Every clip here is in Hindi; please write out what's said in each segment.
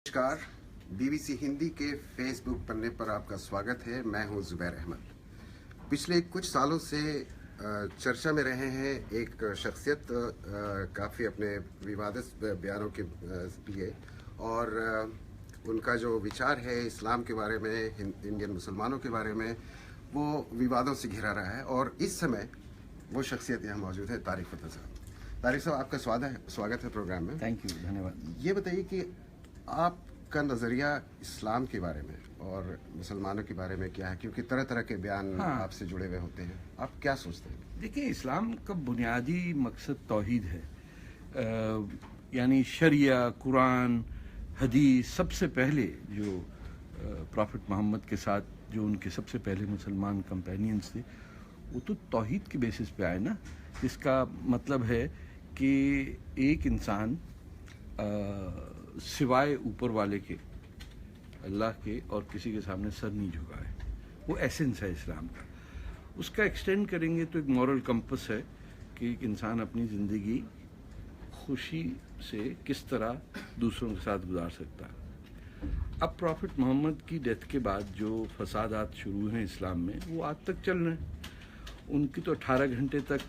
नमस्कार। बीबीसी हिंदी के फेसबुक पन्ने पर आपका स्वागत है। मैं हूं जुबैर अहमद। पिछले कुछ सालों से चर्चा में रहे हैं एक शख्सियत, काफ़ी अपने विवादित बयानों के लिए, और उनका जो विचार है इस्लाम के बारे में, इंडियन मुसलमानों के बारे में, वो विवादों से घिरा रहा है। और इस समय वो शख्सियत यहाँ मौजूद है, तारिक फतेह साहब। तारिक साहब, आपका स्वागत है प्रोग्राम में। थैंक यू, धन्यवाद। ये बताइए कि आपका नज़रिया इस्लाम के बारे में और मुसलमानों के बारे में क्या है, क्योंकि तरह तरह के बयान आपसे जुड़े हुए होते हैं। आप क्या सोचते हैं? देखिए, इस्लाम का बुनियादी मकसद तौहीद है, यानी शरिया, कुरान, हदीस। सबसे पहले जो प्रॉफिट मोहम्मद के साथ जो उनके सबसे पहले मुसलमान कंपेनियंस थे, वो तो तौहीद के बेसिस पे आए ना। इसका मतलब है कि एक इंसान सिवाय ऊपर वाले के, अल्लाह के, और किसी के सामने सर नहीं झुकाए। वो एसेंस है इस्लाम का। उसका एक्सटेंड करेंगे तो एक मॉरल कंपस है कि एक इंसान अपनी ज़िंदगी खुशी से किस तरह दूसरों के साथ गुजार सकता है। अब प्रॉफिट मोहम्मद की डेथ के बाद जो फसादात शुरू हैं इस्लाम में, वो आज तक चल रहे हैं। उनकी तो 18 घंटे तक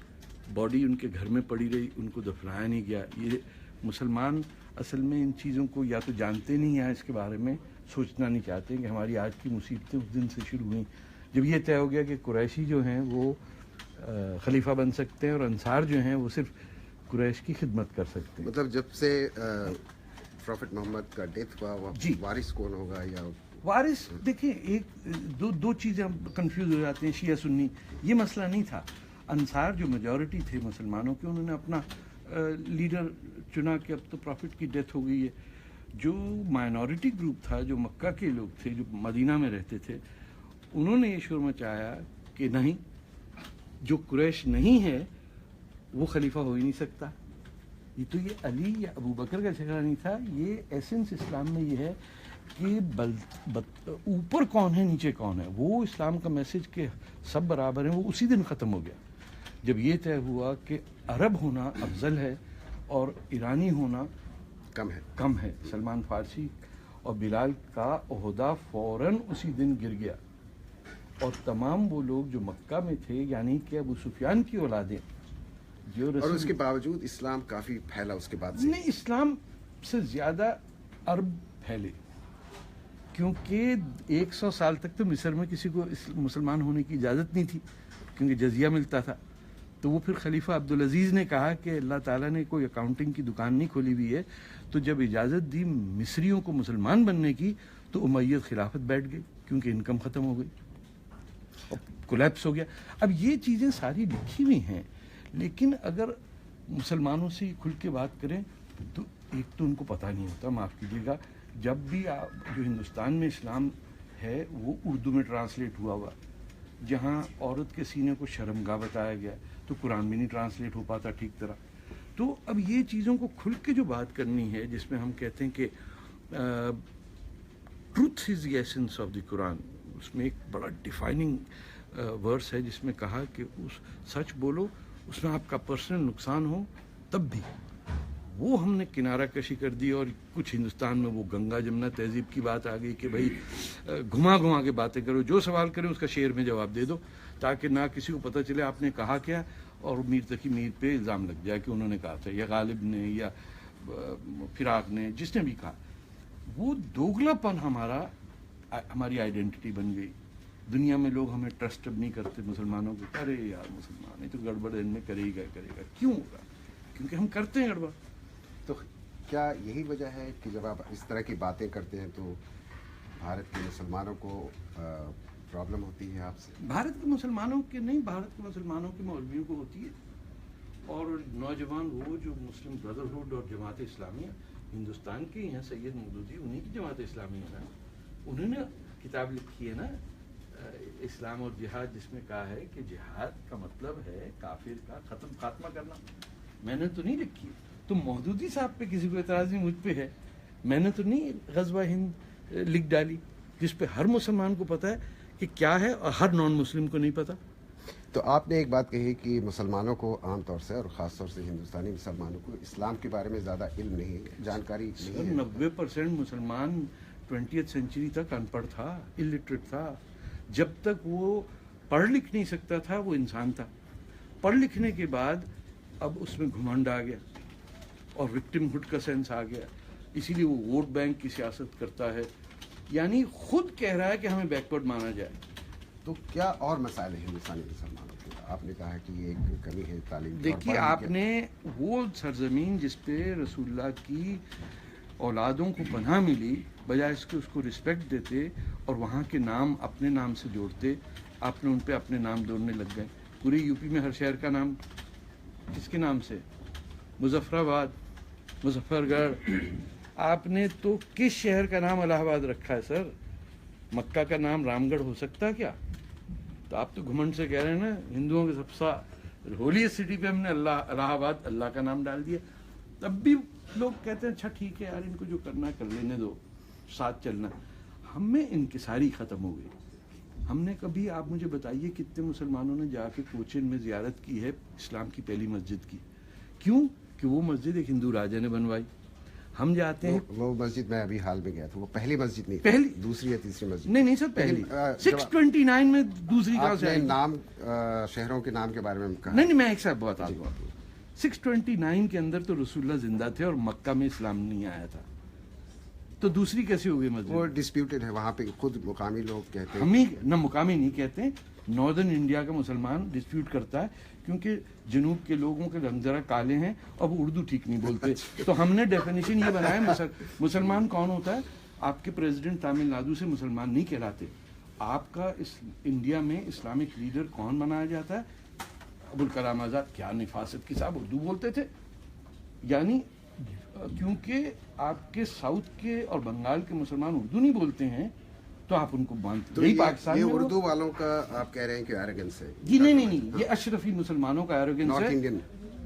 बॉडी उनके घर में पड़ी रही, उनको दफनाया नहीं गया। ये मुसलमान असल में इन चीज़ों को या तो जानते नहीं, या इसके बारे में सोचना नहीं चाहते कि हमारी आज की मुसीबतें उस दिन से शुरू हुई जब ये तय हो गया कि कुरैशी जो हैं वो खलीफा बन सकते हैं और अंसार जो हैं वो सिर्फ कुरैश की खिदमत कर सकते हैं। मतलब जब से प्रॉफिट मोहम्मद का डेथ हुआ, वारिस कौन होगा? या वारिस, देखिए, दो चीज़ें हम कंफ्यूज हो जाते हैं, शिया सुन्नी। ये मसला नहीं था। अंसार जो मेजॉरिटी थे मुसलमानों के, उन्होंने अपना लीडर चुना कि अब तो प्रॉफिट की डेथ हो गई है। जो माइनॉरिटी ग्रुप था, जो मक्का के लोग थे, जो मदीना में रहते थे, उन्होंने ये शोर मचाया कि नहीं, जो कुरैश नहीं है वो खलीफा हो ही नहीं सकता। ये अली या अबू बकर का झगड़ा नहीं था। ये एसेंस इस्लाम में ये है कि ऊपर कौन है, नीचे कौन है। वो इस्लाम का मैसेज के सब बराबर हैं, वो उसी दिन ख़त्म हो गया जब ये तय हुआ कि अरब होना अफजल है और ईरानी होना कम है। सलमान फारसी और बिलाल का ओहदा फौरन उसी दिन गिर गया, और तमाम वो लोग जो मक्का में थे, यानी कि अबू सुफियान की औलादें, जो और उसके बावजूद इस्लाम काफ़ी फैला उसके बाद से। नहीं, इस्लाम से ज़्यादा अरब फैले, क्योंकि 100 साल तक तो मिस्र में किसी को मुसलमान होने की इजाज़त नहीं थी, क्योंकि जजिया मिलता था। तो वो फिर खलीफा अब्दुल अजीज़ ने कहा कि अल्लाह ताला ने कोई अकाउंटिंग की दुकान नहीं खोली हुई है। तो जब इजाज़त दी मिस्रियों को मुसलमान बनने की, तो उमैयद खिलाफत बैठ गई, क्योंकि इनकम ख़त्म हो गई और कोलैप्स हो गया। अब ये चीज़ें सारी लिखी हुई हैं, लेकिन अगर मुसलमानों से खुल के बात करें तो एक तो उनको पता नहीं होता, माफ़ कीजिएगा। जब भी जो हिंदुस्तान में इस्लाम है वो उर्दू में ट्रांसलेट हुआ, जहाँ औरत के सीने को शर्मगाह बताया गया, तो कुरान भी नहीं ट्रांसलेट हो पाता ठीक तरह। तो अब ये चीज़ों को खुल के जो बात करनी है, जिसमें हम कहते हैं कि truth is the essence of the Quran, उसमें एक बड़ा डिफाइनिंग वर्स है जिसमें कहा कि उस सच बोलो, उसमें आपका पर्सनल नुकसान हो तब भी। वो हमने किनारा कशी कर दी, और कुछ हिंदुस्तान में वो गंगा जमुना तहजीब की बात आ गई कि भाई घुमा घुमा के बातें करो, जो सवाल करें उसका शेर में जवाब दे दो, ताकि ना किसी को पता चले आपने कहा क्या, और मीर तकी मीर पे इल्ज़ाम लग जाए कि उन्होंने कहा था, या गालिब ने या फिराक ने, जिसने भी कहा। वो दोगलापन हमारी आइडेंटिटी बन गई। दुनिया में लोग हमें ट्रस्ट अब नहीं करते मुसलमानों को। अरे यार, मुसलमान है तो गड़बड़ इनमें करेगा। क्यों होगा? क्योंकि हम करते हैं गड़बड़। तो क्या यही वजह है कि जब आप इस तरह की बातें करते हैं तो भारत के मुसलमानों को प्रॉब्लम होती है आपसे? भारत के मुसलमानों के नहीं, भारत के मुसलमानों के मौलवियों को होती है। और नौजवान वो जो मुस्लिम ब्रदरहुड और जमात इस्लामी हिंदुस्तान के हैं, सैयद मौदूदी, उन्हीं की जमात इस्लामी है ना। उन्होंने किताब लिखी है ना, इस्लाम और जिहाद, जिसमें कहा है कि जिहाद का मतलब है काफिर का खात्मा करना। मैंने तो नहीं लिखी। तो मौदूदी साहब पे किसी को एतराज़ नहीं, मुझ पे है। मैंने तो नहीं गज़वा हिंद लिख डाली, जिस पे हर मुसलमान को पता है कि क्या है और हर नॉन मुस्लिम को नहीं पता। तो आपने एक बात कही कि मुसलमानों को आमतौर से और ख़ास तौर से हिंदुस्तानी मुसलमानों को इस्लाम के बारे में ज़्यादा इल्म नहीं है, जानकारी नहीं है। 90% मुसलमान 20th सेंचुरी तक अनपढ़ था, इलिटरेट था। जब तक वो पढ़ लिख नहीं सकता था वो इंसान था। पढ़ लिखने के बाद अब उसमें घुमंड आ गया और विक्टिमहुड का सेंस आ गया, इसीलिए वो वोट बैंक की सियासत करता है, यानी खुद कह रहा है कि हमें बैकवर्ड माना जाए। तो क्या और मसाइल है हिंदुस्तानी मुसलमानों के? आपने कहा है कि ये एक कमी है तालीम की। देखिए, आपने वो सरजमीन जिस पे रसूलुल्लाह की औलादों को पनाह मिली, बजाय इसके उसको रिस्पेक्ट देते और वहाँ के नाम अपने नाम से जोड़ते, आपने उन पे अपने नाम जोड़ने लग गए। पूरे यूपी में हर शहर का नाम किसके नाम से? मुजफ्फराबाद, मुजफ्फरगढ़। आपने तो किस शहर का नाम इलाहाबाद रखा है सर? मक्का का नाम रामगढ़ हो सकता है क्या? तो आप तो घुमंड से कह रहे हैं ना, हिंदुओं के सबसे होलीएस्ट सिटी पे हमने इलाहाबाद अल्लाह का नाम डाल दिया। तब भी लोग कहते हैं अच्छा ठीक है यार, इनको जो करना है कर लेने दो, साथ चलना। हमें इनकिसारी ख़त्म हो गई। हमने कभी, आप मुझे बताइए, कितने मुसलमानों ने जाके कोचिन में ज़ियारत की है इस्लाम की पहली मस्जिद की? क्यों? कि वो मस्जिद एक हिंदू राजा ने बनवाई। हम जाते हैं वो मस्जिद मैं अभी हाल में गया था, वो पहली मस्जिद नहीं, पहली, दूसरी या तीसरी मस्जिद। नहीं सर, पहली 629 में दूसरी कहाँ से आई? नाम शहरों के नाम के बारे में कहा। नहीं, मैं एक साथ बता दूं आपको। 629 के अंदर तो रसूलुल्लाह जिंदा थे और मक्का में इस्लाम नहीं आया था, तो दूसरी कैसे हो गई मस्जिद? वो डिस्प्यूटेड है वहाँ पे, खुद मुकामी लोग कहते हैं। हम ही न मुकामी नहीं कहते, नॉर्दर्न इंडिया का मुसलमान डिस्प्यूट करता है, क्योंकि जनूब के लोगों के रंग जरा काले हैं और वो उर्दू ठीक नहीं बोलते। तो हमने डेफिनेशन ये बनाया, मुसलमान कौन होता है? आपके प्रेसिडेंट तमिलनाडु से मुसलमान नहीं कहलाते। आपका इस इंडिया में इस्लामिक लीडर कौन बनाया जाता है? अबुल कलाम आज़ाद। क्या निफासत की साहब उर्दू बोलते थे। यानी क्योंकि आपके साउथ के और बंगाल के मुसलमान उर्दू नहीं बोलते हैं, तो आप उनको मानते। तो यही पाकिस्तान ये में उर्दू वालों का आप कह रहे हैं कि एरोगेंस है? जी नहीं, ये अशरफी मुसलमानों का एरोगेंस है। North Indian.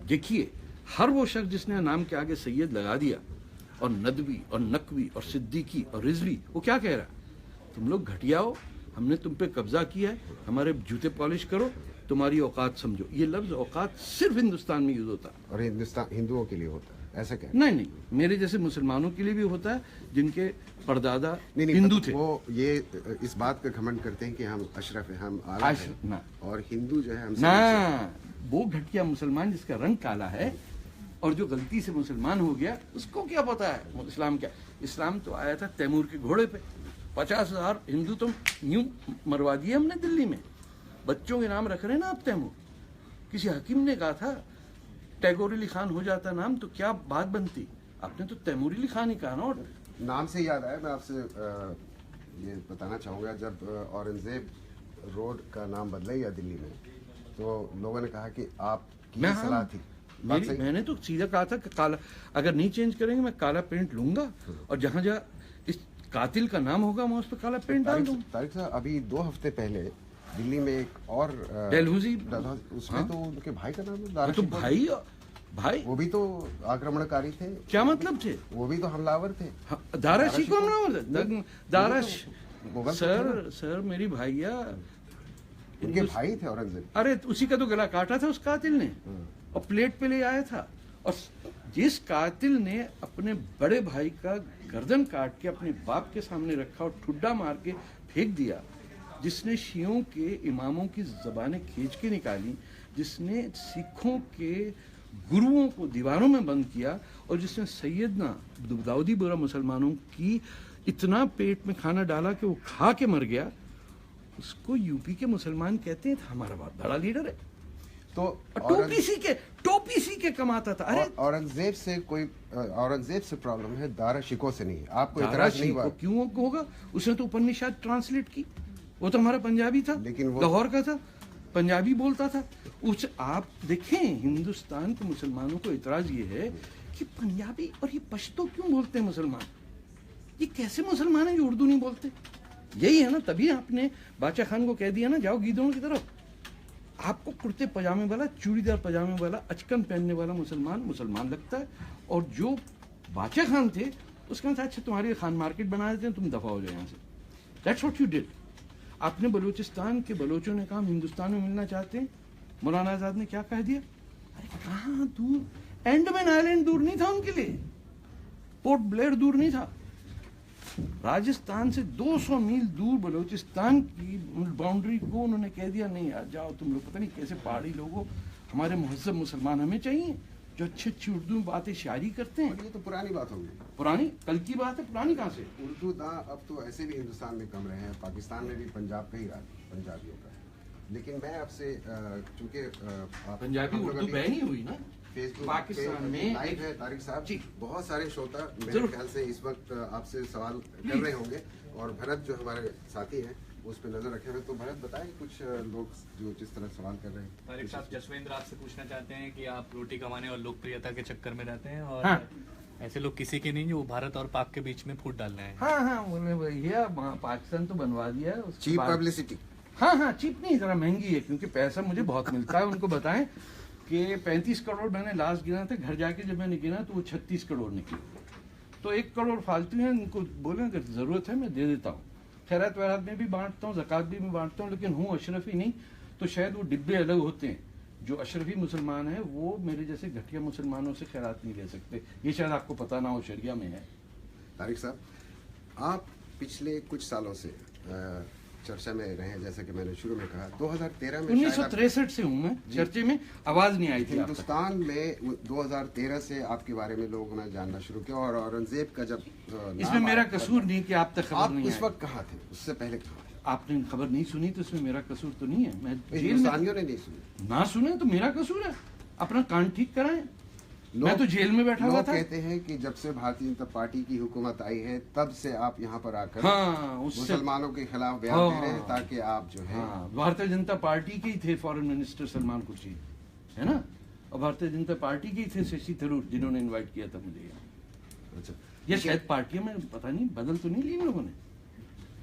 देखिए, हर वो शख्स जिसने नाम के आगे सैयद लगा दिया, और नदवी और नकवी और सिद्दीकी और रिजवी, वो क्या कह रहा है? तुम लोग घटिया हो, हमने तुम पे कब्जा किया है, हमारे जूते पॉलिश करो, तुम्हारी औकात समझो। ये लफ्ज औकात सिर्फ हिंदुस्तान में यूज होता है, और हिंदुओं के लिए होता है, ऐसा क्या? नहीं, मेरे जैसे मुसलमानों के लिए भी होता है जिनके परदादा नहीं, हिंदू थे। वो ये इस बात का घमंड करते हैं कि हम अशरफ हैं, हम आला हैं, और हिंदू जो है ना, वो घटिया मुसलमान जिसका रंग काला है और जो गलती से मुसलमान हो गया, उसको क्या पता है इस्लाम क्या? इस्लाम तो आया था तैमूर के घोड़े पे। 50,000 हिंदू तो यूं मरवा दिए हमने दिल्ली में। बच्चों के नाम रख रहे हैं ना आप तैमूर। किसी हकीम ने कहा था टैगोर अली खान हो जाता नाम तो क्या बात बनती, आपने तो तैमूर अली खान ही कहा ना। और नाम से याद आया, मैं आपसे ये बताना चाहूँगा, जब औरंगजेब रोड का नाम बदला या दिल्ली में, तो लोगों ने कहा कि आपकी सलाह थी। मैंने तो सीधा कहा था कि काला, अगर नहीं चेंज करेंगे मैं काला पेंट लूंगा, और जहाँ जहाँ इस कातिल का नाम होगा मैं उस पर काला पेंट डाल दूंगा। तारिक साहब, अभी 2 हफ्ते पहले दिल्ली में एक और डेलहौजी, उसमें तो उनके भाई का नाम है, तो भाई वो भी तो आक्रमणकारी थे। क्या मतलब थे? वो भी तो हमलावर थे। दाराशी कौन हमलावर? दाराश सर मेरी भैया, उनके भाई थे औरंगजेब। अरे उसी का तो गला काटा था उस कातिल ने, और प्लेट पे ले आया था। और जिस कातिल ने अपने बड़े भाई का गर्दन काट के अपने बाप के सामने रखा और ठुड्डा मार के फेंक दिया, जिसने शियों के इमामों की ज़बानें खींच के निकाली, जिसने सिखों के गुरुओं को दीवारों में बंद किया, और जिसने सैयदना दाऊदी बोरा मुसलमानों की इतना पेट में खाना डाला कि वो खा के मर गया, उसको यूपी के मुसलमान कहते हैं हमारा बहुत बड़ा लीडर है। तो टोपी सी के कमाता था। अरे औरंगजेब से प्रॉब्लम है, दारा शिको से नहीं। आपको इतराज नहीं हुआ? क्यों होगा? उसने तो उपनिषद ट्रांसलेट की, वो तो हमारा पंजाबी था, लेकिन वो लाहौर का था, पंजाबी बोलता था। उस आप देखें, हिंदुस्तान के मुसलमानों को इतराज ये है कि पंजाबी और ये पश्तो क्यों बोलते हैं मुसलमान? ये कैसे मुसलमान हैं जो उर्दू नहीं बोलते? यही है ना, तभी आपने बादशाह खान को कह दिया ना, जाओ गीदड़ों की तरफ। आपको कुर्ते पजामे वाला, चूड़ीदार पजामे वाला, अचकन पहनने वाला मुसलमान लगता है, और जो बादशाह खान थे उसके साथ अच्छा तुम्हारे खान मार्केट बना देते हैं, तुम दफा हो जाए यहाँ से। That's what you did. आपने बलूचिस्तान के बलोचों ने कहा हम हिंदुस्तान में मिलना चाहते हैं, मौलाना आजाद ने क्या कह दिया? अरे कहाँ दूर, एंडमान आइलैंड दूर नहीं था उनके लिए, पोर्ट ब्लेयर दूर नहीं था। राजस्थान से 200 मील दूर बलूचिस्तान की बाउंड्री को उन्होंने कह दिया नहीं यार जाओ तुम लोग, पता नहीं कैसे पहाड़ी लोगों, हमारे मुहज्जब मुसलमान हमें चाहिए जो अच्छी अच्छी उर्दू में बातें शायरी करते हैं। ये तो पुरानी बात होगी। पुरानी कल की बात है, पुरानी कहाँ से? उर्दू अब तो ऐसे भी हिंदुस्तान में कम रहे हैं, पाकिस्तान में भी पंजाब का ही राज पंजाबियों का है। लेकिन मैं आपसे चूंकि पंजाबी उर्दू बैन ही हुई ना फेसबुक पाकिस्तान में, लाइव है तारिक साहब जी, बहुत सारे श्रोता मेरे ख्याल से इस वक्त आपसे सवाल कर रहे होंगे, और भरत जो हमारे साथी हैं उस पर नजर रखे हुए। तो भरत बताएं कुछ लोग जो जिस तरह सवाल कर रहे हैं। तारिक साहब, जसवेंद्र आपसे पूछना चाहते हैं कि आप रोटी कमाने और लोकप्रियता के चक्कर में रहते हैं, और हाँ। ऐसे लोग किसी के नहीं जो भारत और पाक के बीच में फूट डालने हैं। हाँ हाँ बोले भैया पाकिस्तान तो बनवा दिया है, उसके चीप बाद- पब्लिसिटी। हाँ हाँ चीप नहीं, जरा महंगी है क्योंकि पैसा मुझे बहुत मिलता है। उनको बताएं कि 35 करोड़ मैंने लास्ट गिना था, घर जाके जब मैंने गिना तो वो 36 करोड़ निकले, तो 1 करोड़ फालतू है। उनको बोले अगर जरूरत है मैं दे देता हूँ, खैरात वैरात में भी बांटता हूँ, ज़कात भी मैं बांटता हूँ, लेकिन हूँ अशरफी नहीं। तो शायद वो डिब्बे अलग होते हैं, जो अशरफी मुसलमान है वो मेरे जैसे घटिया मुसलमानों से खैरात नहीं ले सकते, ये शायद आपको पता ना हो, शरिया में है। तारिक साहब, आप पिछले कुछ सालों से चर्चा में रहे हैं, जैसा कि मैंने शुरू में कहा 2013 में 1963 से हूँ मैं चर्चे में, आवाज नहीं आई थी आप तक। हिंदुस्तान में 2013 से आपके बारे में लोगों ने जानना शुरू किया, और औरंगजेब का जब नाम इसमें मेरा आया, कसूर नहीं कि आप तक खबर आप नहीं उस आई। वक्त कहाँ थे, उससे पहले कहाँ थे? आपने खबर नहीं सुनी तो इसमें मेरा कसूर तो नहीं है। मैं जेल में हिंदुस्तानियों ने नहीं सुनी। ना सुने तो मेरा कसूर है, अपना कान ठीक कराएं। मैं तो जेल में बैठा हुआ लोग था। कहते हैं कि जब से भारतीय जनता पार्टी की हुकूमत आई है तब से आप यहाँ पर आकर हाँ उससे मुसलमानों के खिलाफ बयान हाँ, दे रहे हैं, ताकि आप जो है हाँ, भारतीय जनता पार्टी के ही थे फॉरेन मिनिस्टर सलमान खुर्शीद, है ना, और भारतीय जनता पार्टी के ही थे शशि थरूर जिन्होंने इनवाइट किया था मुझे यहाँ। अच्छा ये शायद पार्टियों में पता नहीं बदल तो नहीं ली इन लोगों ने,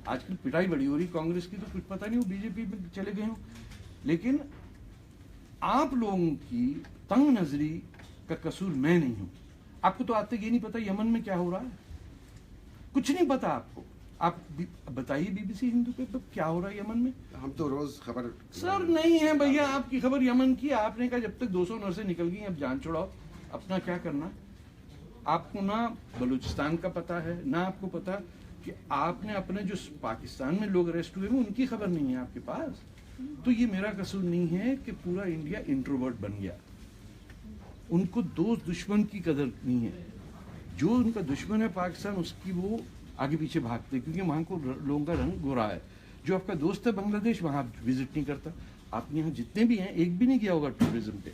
आजकल पिटाई बड़ी हो रही कांग्रेस की, तो कुछ पता नहीं वो बीजेपी में चले गए हो। लेकिन आप लोगों की तंग नजरी का कसूर मैं नहीं हूं। आपको तो आज तक ये नहीं पता यमन में क्या हो रहा है, कुछ नहीं पता आपको। आप बताइए बीबीसी हिंदू पे क्या हो रहा है यमन में। हम तो रोज खबर सर नहीं है भैया, आपकी खबर यमन की, आपने कहा जब तक 200 नर्सें निकल गई अब जान छोड़ाओ, अपना क्या करना। आपको ना बलूचिस्तान का पता है ना आपको पता कि आपने अपने जो पाकिस्तान में लोग अरेस्ट हुए हैं उनकी खबर नहीं है आपके पास। तो ये मेरा कसूर नहीं है कि पूरा इंडिया इंट्रोवर्ट बन गया। उनको दोस्त दुश्मन की कदर नहीं है, जो उनका दुश्मन है पाकिस्तान उसकी वो आगे पीछे भागते, क्योंकि वहां को लोगों का रंग गोरा है। जो आपका दोस्त है बांग्लादेश वहां विजिट नहीं करता। आप यहाँ जितने भी हैं एक भी नहीं गया होगा टूरिज्म पे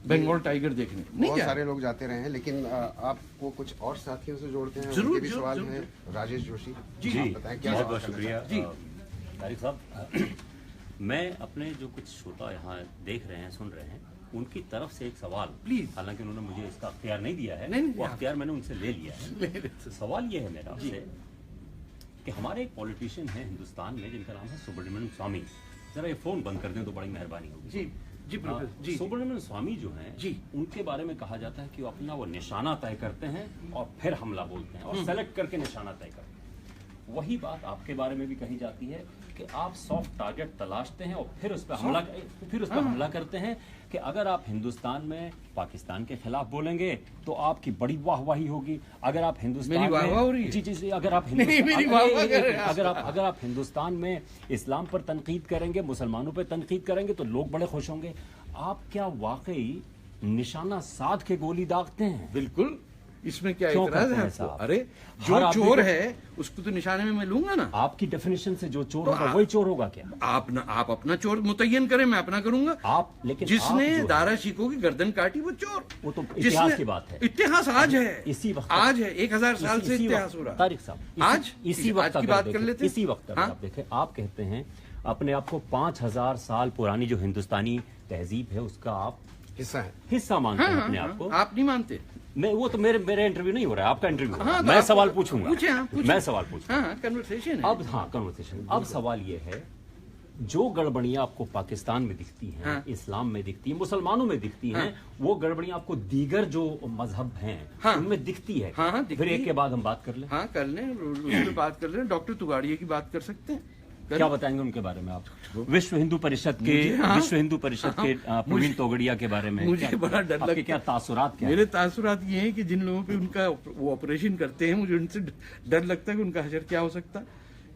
बंगाल टाइगर देखने, नहीं बहुत गया। सारे लोग जाते रहे हैं, लेकिन आपको कुछ और साथियों से जोड़ते हैं, जरूर, उनके भी जरूर, सवाल जरूर। हैं। राजेश जोशी जी, आप बताएं क्या बहुत सवाल बहुत करना शुक्रिया जी। तारिक साहब। मैं अपने जो कुछ श्रोता यहाँ देख रहे हैं सुन रहे हैं उनकी तरफ से एक सवाल, प्लीज। हालांकि उन्होंने मुझे इसका अख्तियार नहीं दिया है, नहीं, नहीं, वो आप- अख्तियार मैंने उनसे ले लिया है। तो सवाल ये है मेरा आपसे कि हमारे एक पॉलिटिशियन हैं हिंदुस्तान में जिनका नाम है सुब्रमण्यम स्वामी। जरा ये फोन बंद कर दें तो बड़ी मेहरबानी होगी। जी जी प्रोफेसर जी। सुब्रमण्यम स्वामी जो हैं जी। उनके बारे में कहा जाता है कि वो अपना वो निशाना तय करते हैं और फिर हमला बोलते हैं और सेलेक्ट करके निशाना तय करते हैं। वही बात आपके बारे में भी कही जाती है कि आप सॉफ्ट टारगेट तलाशते हैं और फिर उस पर हमला करते हैं कि अगर आप हिंदुस्तान में पाकिस्तान के खिलाफ बोलेंगे तो आपकी बड़ी वाहवाही होगी। अगर आप हिंदुस्तान मेरी वाहवाह हो रही में है? जी अगर आप नहीं, मेरी वाहवाह कर रहे हैं। अगर आप हिंदुस्तान में इस्लाम पर तनकीद करेंगे, मुसलमानों पर तनकीद करेंगे तो लोग बड़े खुश होंगे। आप क्या वाकई निशाना साध के गोली दागते हैं? बिल्कुल, इसमें क्या क्यों इतराज करते है हैं आपको? साहब? अरे हर जो आदमी चोर को- है उसको तो निशाने में मैं लूंगा ना। आपकी डेफिनेशन से जो चोर तो होगा आप- वही चोर होगा क्या? आप अपना चोर मुतय्यन करें, मैं अपना करूंगा। आप लेकिन जिसने आप जो है- दारा शिकोह की गर्दन काटी वो चोर। वो तो जिसने- इतिहास की बात है। इतिहास आज है, इसी वक्त आज है, 1000 साल से इसी इतिहास वक्त- हो रहा है। तारिक साहब आज इसी वक्त आज की अगर बात कर देखें- लेते हैं। इसी वक्त अगर हाँ? आप देखें, आप कहते हैं अपने आप को 5000 साल पुरानी जो हिंदुस्तानी तहजीब है उसका आप हिस्सा है। हिस्सा मानते हाँ, हैं हाँ, अपने हाँ, आप को। आप नहीं मानते। मैं वो तो मेरे इंटरव्यू नहीं हो रहा है, आपका इंटरव्यू हाँ, तो मैं आप- सवाल पूछूंगा। पूछे, हाँ, पूछे। मैं सवाल पूछूंगा। हाँ कन्वर्सेशन है। अब हाँ कन्वर्सेशन। अब सवाल ये है, जो गड़बड़ियां आपको पाकिस्तान में दिखती हैं, हाँ। इस्लाम में दिखती हैं, मुसलमानों में दिखती हैं, हाँ। वो गड़बड़ियां आपको दीगर जो मजहब हैं हाँ। उनमें दिखती है। हाँ, हाँ, दिखती फिर एक है। के बाद हम बात कर लें। हाँ कर लें, उस पर बात कर लें। डॉक्टर तुगाड़िया की बात कर सकते हैं, क्या बताएंगे उनके बारे में आप? विश्व हिंदू परिषद के प्रवीण तोगड़िया के बारे में मुझे बड़ा डर आपके लगता क्या तासुरात क्या है? मेरे तासुरात ये हैं कि जिन लोगों पे उनका वो ऑपरेशन करते हैं, मुझे उनसे डर लगता है कि उनका हशर क्या हो सकता है,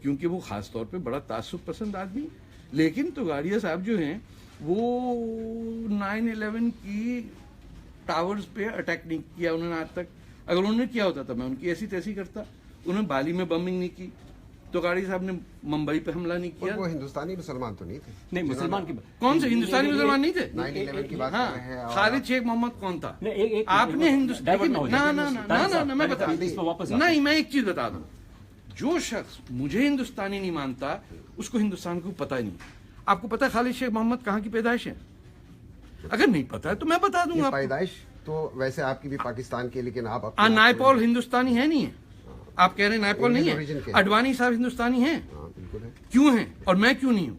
क्योंकि वो खास तौर पे बड़ा तासुब पसंद आदमी। लेकिन तोगाड़िया साहब जो हैं वो 9/11 की टावर्स पे अटैक नहीं किया उन्होंने आज तक। अगर उन्होंने किया होता तो मैं उनकी ऐसी तैसी करता। उन्होंने बाली में बमिंग नहीं की, तोगाड़ी साहब ने मुंबई पे हमला नहीं किया। वो हिंदुस्तानी मुसलमान तो नहीं थे। नहीं, मुसलमान की कौन से हिंदुस्तानी मुसलमान नहीं थे? 9/11 की बात हाँ, कर रहे हैं और खालिद शेख मोहम्मद कौन था? आपने हिंदुस्तान ना मैं बता नहीं, मैं एक चीज बता दूं, जो शख्स मुझे हिंदुस्तानी नहीं मानता उसको हिंदुस्तान को पता ही नहीं। आपको पता है खालिद शेख मोहम्मद कहाँ की पैदाइश है? अगर नहीं पता है तो मैं बता दूंगा आपको। पैदाइश तो वैसे आपकी भी पाकिस्तान की, लेकिन आप नायपॉल हिंदुस्तानी है नहीं है? आप कह रहे हैं नायपॉल नहीं origin है? के। अडवाणी साहब हिंदुस्तानी हैं? बिल्कुल है। क्यों हैं और मैं क्यों नहीं हूं?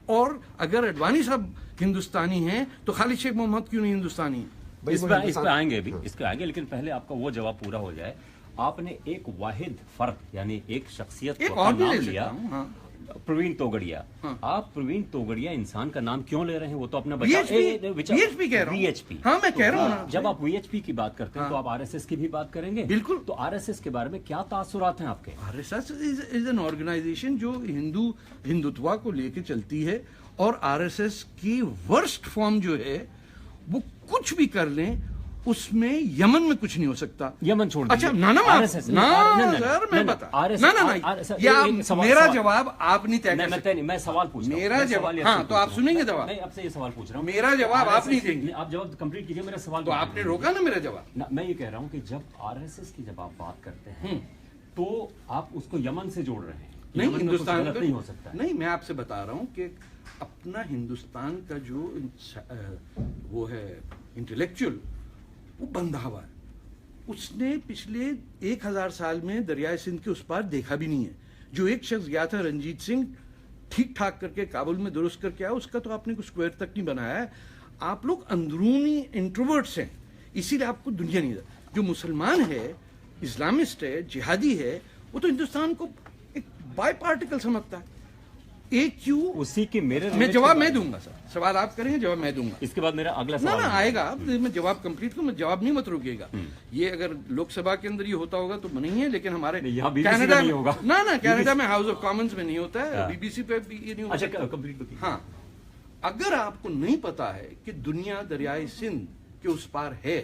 और अगर अडवाणी साहब हिंदुस्तानी हैं तो खालिद शेख मोहम्मद क्यों नहीं हिंदुस्तानी है? इस पे आएंगे भी, इस पे आएंगे, लेकिन पहले आपका वो जवाब पूरा हो जाए। आपने एक वाहिद फर्द यानी एक शख्सियत एक का और भी नाम ले लिया, सकता हूं, हाँ। प्रवीण तोगड़िया। हाँ। आप प्रवीण तोगड़िया इंसान का नाम क्यों ले रहे हैं? वो तो अपना VHP कह रहा हूं। VHP। हाँ, मैं कह रहा हूं ना। जब आप VHP की बात करते हैं तो आप RSS की भी बात करेंगे। बिल्कुल। तो RSS के बारे में क्या तासुरात हैं आपके? आरएसएस इज एन ऑर्गेनाइजेशन जो हिंदुत्व को लेके चलती है, और आरएसएस की वर्स्ट फॉर्म जो है वो कुछ भी कर लें उसमें यमन में कुछ नहीं हो सकता। यमन छोड़ अच्छा दीजिए। ना RSS सर मैं बता मेरा जवाब आप नहीं तय कर सकते। मैं सवाल पूछ रहा हूं। मेरा जवाब हाँ तो आप सुनेंगे जवाब। मैं आपसे ये सवाल पूछ रहा हूँ। मेरा जवाब आप नहीं देंगे। आप जवाब कंप्लीट कीजिए, मेरा सवाल तो आपने रोका ना मेरा जवाब। मैं ये कह रहा हूँ कि जब RSS की जब आप बात करते हैं तो आप उसको यमन से जोड़ रहे हैं। नहीं, यमन में कुछ हिंदुस्तान गलत नहीं हो सकता है। नहीं, मैं आपसे बता रहा हूँ कि अपना हिंदुस्तान का जो वो है इंटेलेक्चुअल, वो बंधा हुआ है। उसने पिछले 1000 साल में दरियाए सिंध के उस पार देखा भी नहीं है। जो एक शख्स गया था रणजीत सिंह, ठीक ठाक करके काबुल में दुरुस्त करके आया, उसका तो आपने कुछ स्क्वायर तक नहीं बनाया है। आप लोग अंदरूनी इंट्रोवर्ट्स हैं, इसीलिए आपको दुनिया नहीं। जो मुसलमान है, इस्लामिस्ट है, जिहादी है, वो तो हिंदुस्तान को एक बाय पार्टिकल समझता है। एक क्यों उसी के मेरे मैं जवाब मैं दूंगा सर, सवाल आप करेंगे जवाब मैं दूंगा। इसके बाद मेरा अगला ना सवाल ना आएगा, मैं जवाब कंप्लीट करूँ, मैं जवाब नहीं मत रोकिएगा। ये अगर लोकसभा के अंदर ये होता होगा तो नहीं है, लेकिन हमारे यहाँ BBC कनाडा में नहीं होगा। ना कनाडा में हाउस ऑफ कॉमन्स में नहीं होता है, हाँ। BBC पे भी ये नहीं होता। अच्छा कंप्लीट। हाँ, अगर आपको नहीं पता है कि दुनिया दरियाई सिंध के उस पार है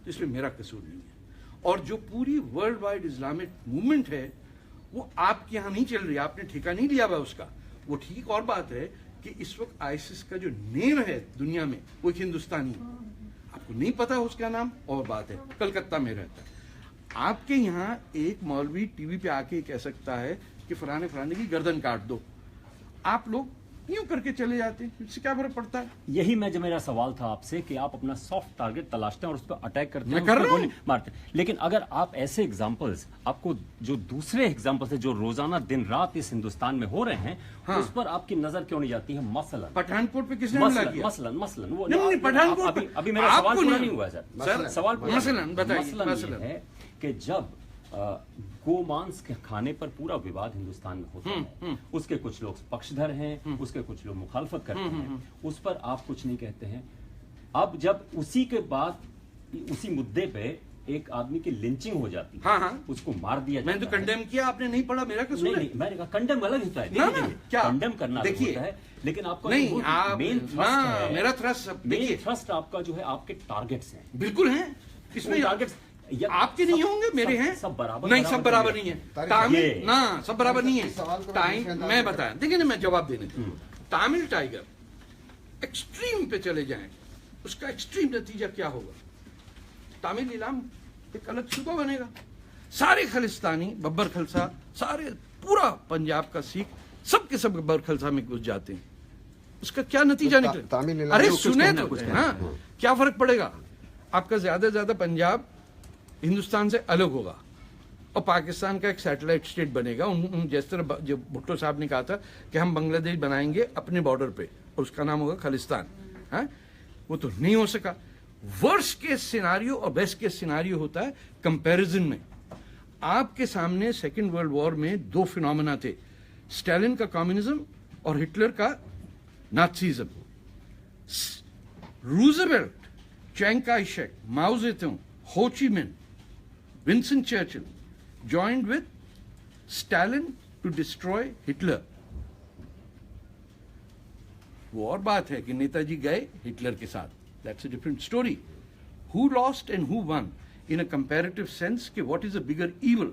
तो इसमें मेरा कसूर नहीं है। और जो पूरी वर्ल्ड वाइड इस्लामिक मूवमेंट है वो आपके यहाँ नहीं चल रही, आपने ठेका नहीं लिया हुआ उसका। वो ठीक और बात है कि इस वक्त आईसिस का जो नेम है दुनिया में वो एक हिंदुस्तानी है। आपको नहीं पता उसका नाम और बात है, कलकत्ता में रहता है। आपके यहाँ एक मौलवी टीवी पे आके कह सकता है कि फलाने की गर्दन काट दो, आप लोग यूं करके चले जाते हैं, इससे क्या फर्क पड़ता है? यही मेरा सवाल था आपसे कि आप अपना सॉफ्ट टारगेट तलाशते हैं और उस पर अटैक करते हैं, मैं कर रहा हूं। मारते हैं। लेकिन अगर आप ऐसे एग्जांपल्स, आपको जो दूसरे एग्जांपल्स है जो रोजाना दिन रात इस हिंदुस्तान में हो रहे हैं, हाँ। उस पर आपकी नजर क्यों नहीं जाती है? मसलन पठानकोट पे किसने हमला किया? मसलन वो नहीं, पठानकोट अभी मेरा सवाल आपको पूरा नहीं नहीं हुआ सर। सवाल पूरा मसलन बताइए। मसलन ये है कि जब गोमांस के खाने पर पूरा विवाद हिंदुस्तान में होता है, उसके कुछ लोग पक्षधर हैं, उसके कुछ लोग मुखालफत करते हैं, उस पर आप कुछ नहीं कहते हैं। अब जब उसी के बाद उसी मुद्दे पे एक आदमी की लिंचिंग हो जाती है, हाँ, हाँ। उसको मार दिया जाता है। मैंने तो कंडेम किया, आपने नहीं पढ़ा, मेरा कसूर है? नहीं, मैंने कहा कंडेम अलग होता है। ना, क्या? कंडेम करना अलग देखिए, होता है, लेकिन आपका नहीं, आप मेन ना, मेरा थ्रस्ट देखिए, थ्रस्ट आपका जो है आपके टारगेट्स हैं। बिल्कुल हैं, इसमें टारगेट्स आपके नहीं होंगे, मेरे हैं। सब बराबर नहीं, सब बराबर नहीं है। तामिल ना, सब बराबर नहीं है। सवाल को टाइम मैं बताया, देखिए ना, मैं जवाब देने दूं। तामिल टाइगर एक्सट्रीम पे चले जाएं, उसका एक्सट्रीम नतीजा क्या होगा? तामिल इलाम एक अलग सूबा बनेगा, सारे खालिस्तानी बब्बर खलसा, सारे पूरा पंजाब का सिख सब के सब बब्बर खलसा में घुस जाते हैं। उसका क्या नतीजा निकले? अरे सुने तो हाँ, क्या फर्क पड़ेगा? आपका ज्यादा से ज्यादा पंजाब हिंदुस्तान से अलग होगा और पाकिस्तान का एक सैटेलाइट स्टेट बनेगा। जिस तरह जो भुट्टो साहब ने कहा था कि हम बांग्लादेश बनाएंगे अपने बॉर्डर पे और उसका नाम होगा खालिस्तान, हाँ? वो तो नहीं हो सका। वर्स्ट केस सिनारियो और बेस्ट केस सिनारियो होता है कंपैरिजन में। आपके सामने सेकेंड वर्ल्ड वॉर में दो फिनोमेना थे, स्टालिन का कम्युनिज्म और हिटलर का नाथसीज्म। रूजवेल्ट, चिंग काई शेक, माओ जेडुंग, हो ची मिन, Winston Churchill joined with Stalin to destroy Hitler। वो और बात है कि नेताजी गए हिटलर के साथ, that's a different story. Who lost and who won in a comparative sense कि what is a bigger evil.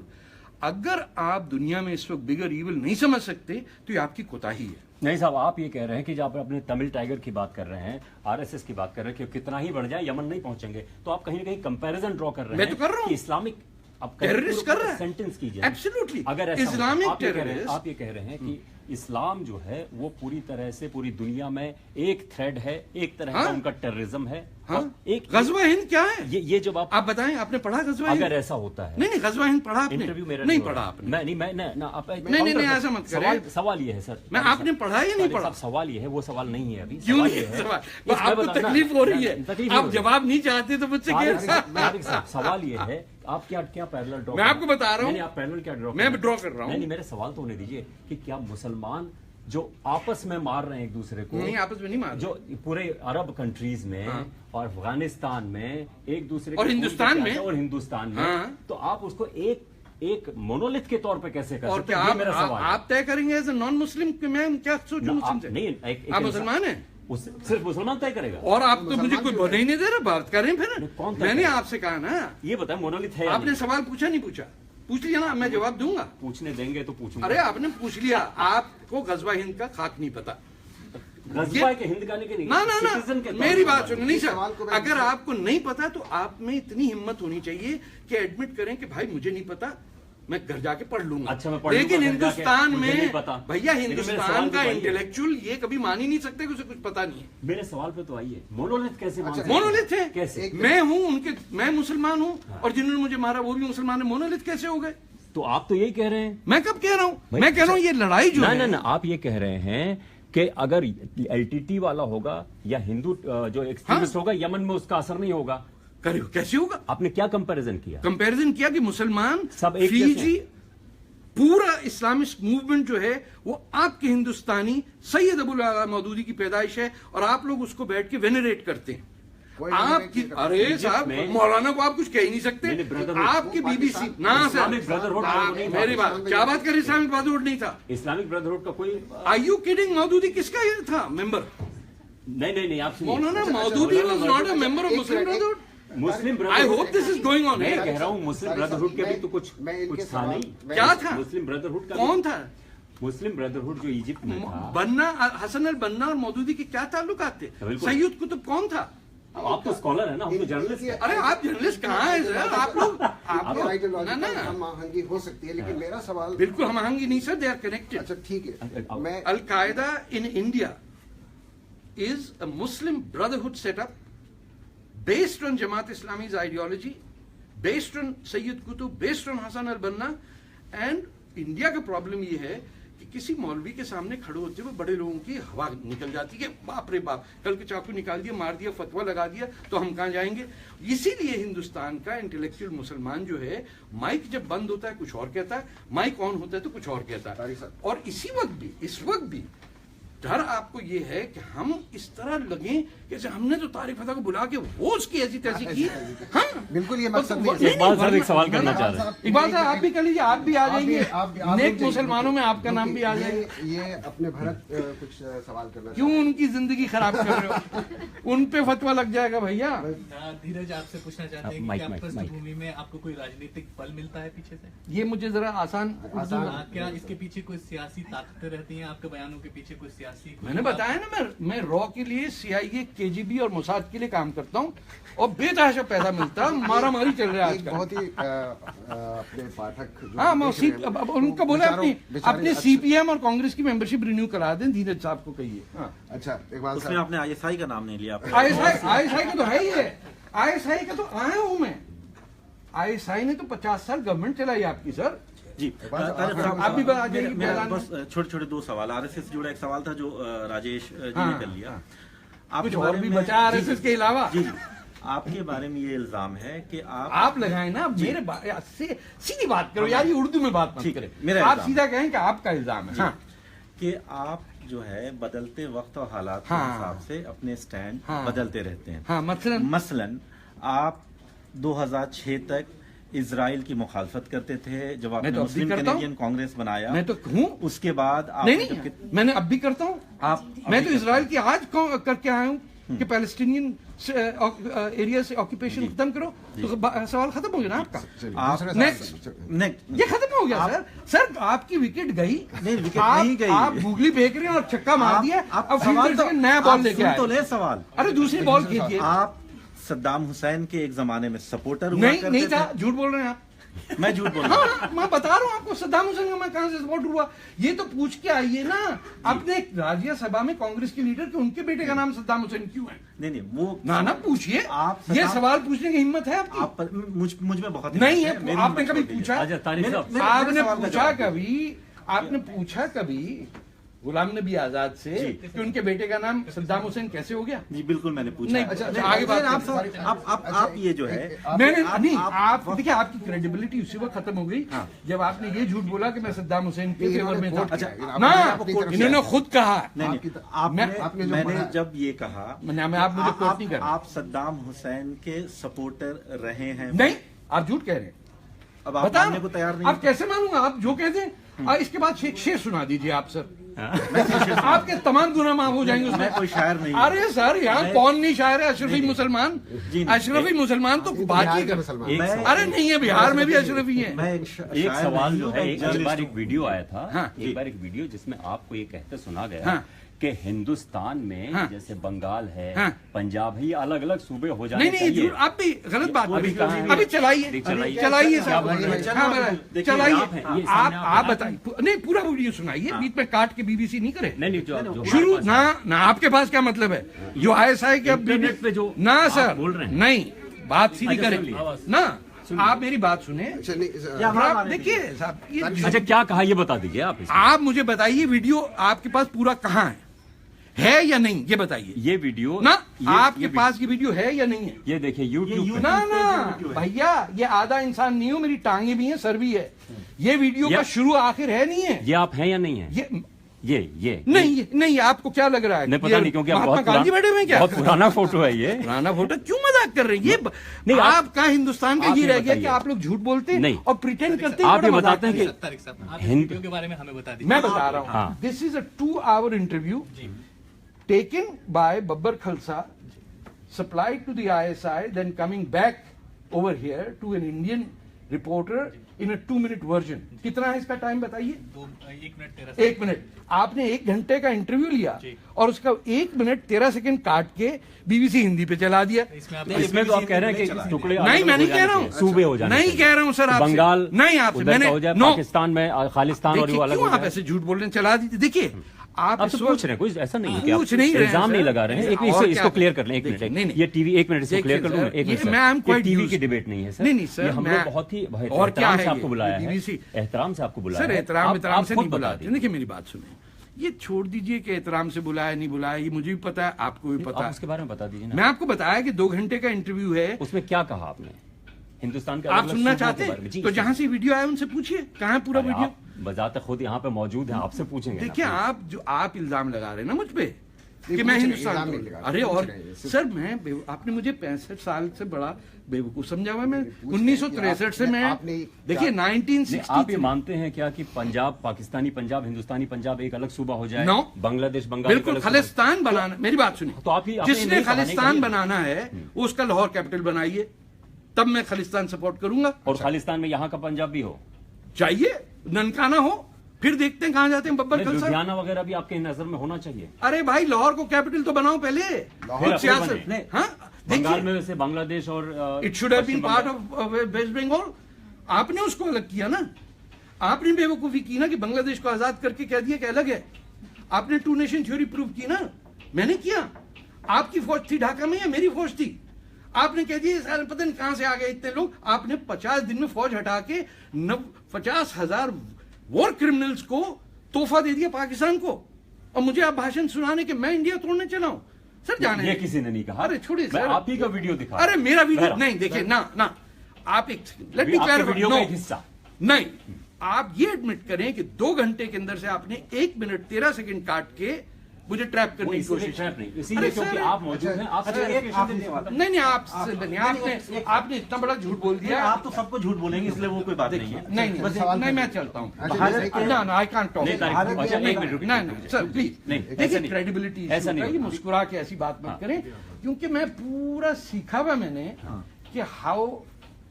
अगर आप दुनिया में इस वक्त बिगर ईवल नहीं समझ सकते तो ये आपकी कोताही है। नहीं साहब, आप ये कह रहे हैं कि जब आप अपने तमिल टाइगर की बात कर रहे हैं, आरएसएस की बात कर रहे हैं कि कितना ही बढ़ जाए यमन नहीं पहुंचेंगे, तो आप कहीं ना कहीं कंपैरिजन ड्रॉ कर रहे हैं। मैं तो कर रहा हूं। कि इस्लामिक अब टेररिस्ट कर रहा है, सेंटेंस कीजिए। एब्सोल्युटली। अगर ऐसा इस्लामिक आप ये कह रहे हैं कि इस्लाम जो है वो पूरी तरह से पूरी दुनिया में एक थ्रेड है, एक तरह का उनका टेररिज्म है। हाँ? एक गजवा हिंद क्या है? ये जब आप बताएं, आपने पढ़ा गजवा हिंद? अगर ऐसा होता है, नहीं गजवा हिंद पढ़ा आपने? इंटरव्यू मेरा नहीं पढ़ा आपने? नहीं, ऐसा मत करें। सवाल ये है सर, मैं आपने पढ़ा या नहीं पढ़ा? सवाल ये है, वो सवाल नहीं है अभी। क्यों नहीं है सवाल? आपको तकलीफ हो रही है, आप जवाब नहीं चाहते तो मुझसे क्या? सवाल ये है, आप क्या पैरेलल ड्रॉ? मैं आपको बता रहा हूँ, आप पैरेलल क्या ड्रॉ? मैं ड्रॉ कर रहा हूँ। नहीं, मेरे सवाल तो होने दीजिए कि क्या मुसलमान जो आपस में मार रहे हैं एक दूसरे को, नहीं आपस में नहीं मार, जो पूरे अरब कंट्रीज में और अफगानिस्तान में एक दूसरे और हिंदुस्तान में, तो आप उसको एक मोनोलिथ के तौर पे कैसे कर सकते हैं? और क्या आप तय करेंगे एज ए नॉन मुस्लिम कि मैं क्या सोचूं मुस्लिम से? नहीं, आप मुसलमान हैं, सिर्फ मुसलमान तय करेगा। और आप तो मुझे कोई बोलने ही नहीं दे रहे, बात करें फिर। मैंने आपसे कहा ना, ये बताएं मोनोलिथ है। आपने सवाल पूछा नहीं पूछा? पूछ लिया ना, मैं जवाब दूंगा। पूछने देंगे तो पूछूंगा। अरे आपने पूछ लिया, आपको गजवा हिंद का खाक नहीं पता। गजवा के हिंद का नहीं, ना मेरी बात सुनो। नहीं सर, अगर आपको नहीं पता तो आप में इतनी हिम्मत होनी चाहिए कि एडमिट करें कि भाई मुझे नहीं पता, मैं घर जाके पढ़ लूंगा। अच्छा, मैं पढ़ लेकिन लूंगा, हिंदुस्तान में भैया, लेकिन हिंदुस्तान का इंटेलेक्चुअल ये कभी मान ही नहीं सकते कि उसे कुछ पता नहीं है। मेरे सवाल पे तो आइए, मोनोलिथ कैसे? मोनोलिथ है कैसे? मैं हूँ उनके, मैं मुसलमान हूँ और जिन्होंने मुझे मारा वो भी मुसलमान है, मोनोलिथ कैसे हो गए? तो आप तो यही कह रहे हैं। मैं कब कह रहा हूँ? मैं कह रहा हूँ ये लड़ाई जो है ना, आप ये कह रहे हैं कि अगर एलटीटी वाला होगा या हिंदू जो एक्सट्रीमिस्ट होगा, यमन में उसका असर नहीं होगा। कैसे होगा? आपने क्या कंपैरिजन किया? कंपैरिजन किया कि मुसलमान सब एक फीजी, पूरा इस्लामिस्ट मूवमेंट जो है वो आपके हिंदुस्तानी सैयद अबुल आला मौदूदी की पैदाइश है और आप लोग उसको बैठ के वेनरेट करते हैं। आपकी, अरे साहब, मौलाना को आप कुछ कह ही नहीं सकते। आपकी बीबीसी ना सर, मेरी बात, क्या बात कर, इस्लामिक ब्रदरहुड नहीं था। इस्लामिक ब्रदरहुड का कोई, आर यू किडिंग? मौदूदी किसका ये था मेंबर? नहीं, आप मौलाना Maududi was not a member of Muslim brotherhood. Muslim I hope this is going on. मैं कह रहा हूँ मुस्लिम ब्रदरहुड के भी तो कुछ था नहीं। क्या था? मुस्लिम ब्रदरहुड का कौन था? मुस्लिम ब्रदरहुड जो इजिप्ट में था, बन्ना, हसन अल बन्ना और मौदूदी के क्या ताल्लुकात थे? सैयद कुतुब कौन था? आप तो स्कॉलर है ना, हम तो जर्नलिस्ट हैं। अरे आप जर्नलिस्ट कहाँ है सर? आप लोग हम आहंगी हो सकती है, लेकिन मेरा सवाल बिल्कुल हम आहंगी नहीं सर, दे आर कनेक्टेड। अच्छा ठीक है। मैं अल कायदा in India is a Muslim brotherhood setup based on Jamaat Islami's ideology, based on Sayyid Qutb, based on Hassan al-Banna, and India का प्रॉब्लम ये है कि किसी मौलवी के सामने खड़े होते हुए बड़े लोगों की हवा निकल जाती है, बाप रे बाप, कल के चाकू निकाल दिया, मार दिया, फतवा लगा दिया, तो हम कहाँ जाएंगे? इसीलिए हिंदुस्तान का इंटेलेक्चुअल मुसलमान जो है, माइक जब बंद होता है कुछ और कहता है, माइक ऑन होता है तो कुछ और कहता है। और इस वक्त भी डर आपको ये है कि हम इस तरह लगे जैसे हमने तो तारिक फता को बुला के वो उसकी ऐसी तैसी की। हाँ बिल्कुल ये मकसद नहीं। इकबाल साहब एक सवाल करना चाह रहे हैं। इकबाल साहब आप भी कर लीजिए, आप भी आ जाएंगे, नेक मुसलमानों में आपका नाम भी आ जाएगा। ये अपने भरत कुछ सवाल करना, क्यों उनकी जिंदगी खराब कर रहे हो? उन पे फतवा लग जाएगा भैया। धीरज आपसे पूछना चाहते हैं कि क्या पृष्ठभूमि में आपको कोई राजनीतिक बल मिलता है पीछे से? ये मुझे जरा आसान, क्या इसके पीछे कोई सियासी ताकतें रहती हैं? आपके बयानों के पीछे कोई सियासी? मैंने बताया ना, मैं रॉ के लिए, CIA, KGB और मोसाद के लिए काम करता हूँ और बेतहाशा पैसा मिलता है, मारा मारी चल रहा है आजकल। बहुत ही अपने पाठक, हाँ उनको बोले अपने CPM और कांग्रेस की मेंबरशिप रिन्यू करा दें, धीरज साहब को कहिए। अच्छा इकबाल उसमें आपने ISI का नाम नहीं लिया। ISI का तो है ही है, ISI का तो आया हूँ मैं। ISI ने तो 50 साल गवर्नमेंट चलाई आपकी सर। जी आप भी बता दीजिए। मेरा बस छोटे छोटे दो सवाल, RSS से जुड़ा एक सवाल था जो राजेश जी ने कर लिया। कुछ और भी बचा RSS के अलावा? जी आपके बारे में ये इल्जाम है कि आप लगाए ना, मेरे सीधी बात करो यार, ये उर्दू में बात मत करें, आप सीधा कहें कि आपका इल्जाम है। कि आप जो है बदलते वक्त और हालात के हाँ। हिसाब से अपने स्टैंड हाँ। बदलते रहते हैं। हाँ, मसलन आप 2006 तक इजराइल की मुखालफत करते थे, जब आपने तो अब भी मुस्लिम करता हूँ। कैनेडियन कांग्रेस बनाया मैं तो हूँ। उसके बाद आप नहीं, मैंने अब भी करता हूँ। मैं तो इसराइल की आज करके आया हूँ कि पैलेस्टीनियन एरिया से ऑक्यूपेशन खत्म करो, तो सवाल खत्म हो गया ना आपका। नेक्स्ट ये खत्म हो गया सर आपकी विकेट गई। नहीं, विकेट नहीं गई। आप गूगली फेंक रहे हैं और छक्का मार दिया। अब सवाल तो नया बॉल लेके सुन आए। तो ले सवाल। अरे दूसरी बॉल कीजिए। आप सद्दाम हुसैन के एक जमाने में सपोर्टर हुआ नहीं करते था, थे। झूठ बोल रहे हैं आप। मैं झूठ बोल रहा हूँ। हाँ, मैं बता रहा हूँ आपको, सद्दाम हुसैन का मैं कहां से सपोर्ट हुआ, ये तो पूछ के आइए ना अपने राज्यसभा में कांग्रेस के लीडर के उनके बेटे का नाम सद्दाम हुसैन क्यों है। नहीं वो ना पूछिए, आप ये सवाल पूछने की हिम्मत है आपकी? आप मुझ में बहुत नहीं हिम्मत है। मेरी आपने हिम्मत कभी छोड़ दीजिए। पूछा? अच्छा, तारिक साहब, मेरे आपने सवाल का पूछा जवाब कभी, आपने पूछा कभी गुलाम नबी आजाद से कि उनके बेटे का नाम सद्दाम हुसैन कैसे हो गया? जी बिल्कुल मैंने पूछा। नहीं, अच्छा, आगे बात आप आप ये जो है मैंने नहीं, आप देखिए आपकी क्रेडिबिलिटी उसी वक्त खत्म हो गई जब आपने ये झूठ बोला कि मैं सद्दाम हुसैन के फेवर में था। अच्छा, ना, आपने इन्होंने खुद कहा। आपने मैंने जब ये कहा आप मुझे कोट नहीं कर रहे। आप सद्दाम हुसैन के सपोर्टर रहे हैं। नहीं, आप झूठ कह रहे हैं। अब आप मानने को तैयार नहीं। आप कैसे मानूंगा? आप जो कहते हैं इसके बाद शेर सुना दीजिए आप सर। आपके तमाम गुनाह माफ हो जाएंगे उसमें। मैं कोई शायर नहीं हूं। अरे सर यहाँ कौन नहीं शायर है? अशरफी मुसलमान। अशरफी मुसलमान तो बाकी अरे नहीं है, बिहार में भी अशरफी है। मैं एक सवाल जो है, एक बार एक वीडियो आया था, हाँ। एक बार एक वीडियो जिसमें आपको ये कहते सुना गया हाँ। कि हिंदुस्तान में हाँ। जैसे बंगाल है, हाँ। पंजाब है, ये अलग अलग सूबे हो जाने नहीं चाहिए। आप भी गलत बात कर रहे कहाँ हैं। है? अभी चलाइए चलाइए। चलाइए क्या साहब, बोल रहे हैं? हाँ, देखिए, चलाइए। आप हैं, ये आप सामने आप बताइए। नहीं, पूरा वीडियो सुनाइए, बीच में काट के बीबीसी नहीं करे। नहीं जो शुरू ना आपके पास क्या मतलब है? जो ISI के इंटरनेट पे जो ना आप सर बोल रहे हैं। नहीं, बात सीधी अच्छा, करें सुनिए। ना। आप मेरी बात सुने। आप देखिए साहब, ये अच्छा क्या कहा ये बता दीजिए आप इसमें। आप मुझे बताइए वीडियो आपके पास पूरा कहाँ है या नहीं, ये बताइए। ये वीडियो ना ये आपके पास ये वीडियो है या नहीं है? ये देखिए YouTube पे। ना भैया, ये आधा इंसान नहीं हो, मेरी टांगे भी हैं, सर भी है। ये वीडियो का शुरू आखिर है नहीं है? ये आप हैं या नहीं है? ये नहीं, आपको क्या लग रहा है? नहीं पता नहीं, क्योंकि आप महात्मा गांधी बैठे हुए हैं क्या? बहुत पुराना फोटो है ये। पुराना फोटो क्यों मजाक कर रहे हैं? ये नहीं, आपका हिंदुस्तान का आप ये ये रह गया कि बताइए। आप लोग झूठ बोलते हैं नहीं। और प्रिटेंड करते हैं। आप ये बड़ा मजाक बताते हैं करते कि तारिक साहब, आप इस हिंद- वीडियो के बारे में हमें बता दीजिए। मैं बता रहा हूँ, हाँ। This is a 2-hour interview taken by Babbar Khalsa, supplied to the ISI, then coming back over here to an Indian reporter in a 2-minute version. कितना है इसका टाइम बताइए? 1 मिनट 13 1 मिनट। आपने 1 घंटे का इंटरव्यू लिया और उसका 1 मिनट 13 सेकंड काट के बीबीसी हिंदी पे चला दिया। इसमें तो आप कह रहे हैं कि टुकड़े नहीं, मैं नहीं कह रहा हूँ, सूबे हो जाने नहीं कह रहा हूँ सर आपसे। बंगाल नहीं आपसे उधर मैंने का हो जाए, नो पाकिस्तान में खालिस्तान और वो अलग क्यों हो आप जाए। ऐसे झूठ बोल रहे हैं? चला दीजिए। देखिए आप आप इस तो वक्त- पूछ रहे हैं, कोई ऐसा नहीं है कि आप पूछ नहीं रहे हैं, इल्जाम नहीं सर। लगा रहे हैं। एक और इसको क्या इसको है? क्लियर कर लें, एक मिनट। नहीं, नहीं। ये टीवी, एक मिनट इसको एक क्लियर कर मिनट, लूं, सर। एक मिनट ये सर। मैं am ये quite टीवी used- की डिबेट नहीं है सर। नहीं, सर, ये हम मैं- लोग बहुत ही और क्या एहतराम है से आपको ये? बुलाया है, BBC एहतराम से आपको बुलाया सर है। एहतराम आप से खुद नहीं बता बुलाते। दीजिए। देखिए मेरी बात सुने, ये छोड़ दीजिए कि एहतराम से बुलाया नहीं बुलाया, ये मुझे भी पता है, आपको भी पता आप है। उसके बारे में बता दीजिए मैं ना। आपको बताया कि 2 घंटे का इंटरव्यू है। उसमें क्या कहा आपने हिंदुस्तान के आप अलग-अलग सुनना सूबों चाहते के बारे में? जी, हैं तो जहां से वीडियो आया उनसे पूछिए, कहाँ है पूरा अरे वीडियो? आप बजाते खुद यहाँ पे मौजूद हैं, आपसे पूछेंगे ना। देखिए आप इल्जाम लगा रहे हैं ना मुझ पे कि कुछ मैं नहीं, हिंदुस्तान इल्जाम को- नहीं लगा रहे, अरे कुछ और नहीं, सिर्फ- सर आपने मुझे 65 साल से बड़ा बेवकूफ समझा हुआ है। मैं 1963 से मैं देखिए नहीं, आप ये 1960 मानते हैं क्या कि पंजाब पाकिस्तानी पंजाब, हिंदुस्तानी पंजाब एक अलग सूबा हो जाए? No. बांग्लादेश बंगाल एक बिल्कुल अलग सूबा- खालिस्तान बनाना, मेरी बात सुनिए, तो आप ही अपने जिसने नहीं कहा, नहीं खालिस्तान कहिए। बनाना है उसका लाहौर कैपिटल बनाइए, तब मैं खालिस्तान सपोर्ट करूंगा। और खालिस्तान में यहाँ का पंजाब भी हो, चाहिए ननकाना हो, फिर देखते हैं कहाँ जाते हैं बब्बर खलसा। लुधियाना वगैरह भी आपके नजर में होना चाहिए। अरे भाई लाहौर को कैपिटल तो बनाओ पहले। फिर कुछ सियासत बने। हाँ बंगाल देखिए, में वैसे बांग्लादेश और it should have been Paschim part Bengal- of West Bengal. आपने उसको अलग किया ना, आपने बेवकूफी की ना कि बांग्लादेश को आजाद करके कह दिया कि अलग है। आपने 2 नेशन थ्योरी प्रूव की ना, मैंने किया। आपकी फौज थी ढाका में या मेरी फौज थी? आपने कह दिया सारे पता नहीं कहां से आ गए इतने लोग। आपने 50 दिन में फौज हटा के 50,000 वॉर क्रिमिनल्स को तोहफा दे दिया पाकिस्तान को, और मुझे आप भाषण सुनाने के मैं इंडिया तोड़ने चला हूं। सर जाने ये किसी ने नहीं कहा। अरे छोड़िए मैं सर, आप ही का वीडियो दिखा। अरे मेरा वीडियो बहरहाल, नहीं, देखिए ना आप एक लेट मी आपके क्लैरिफाई। वीडियो का एक हिस्सा। नहीं, आप ये एडमिट करें कि 2 घंटे के अंदर से आपने 1 मिनट 13 सेकंड काट के मुझे ट्रैप करने की कोशिश ट्रैप नहीं, इसीलिए क्योंकि आप मौजूद हैं, आप नहीं आपने इतना बड़ा झूठ बोल दिया। आप तो सबको झूठ बोलेंगे, इसलिए वो कोई बात नहीं है। नहीं मैं चलता हूँ। I can't talk. Sir please देखिए, क्रेडिबिलिटी ऐसा नहीं, मुस्कुरा के ऐसी बात मत करें, क्योंकि मैं पूरा सीखा हुआ मैंने कि how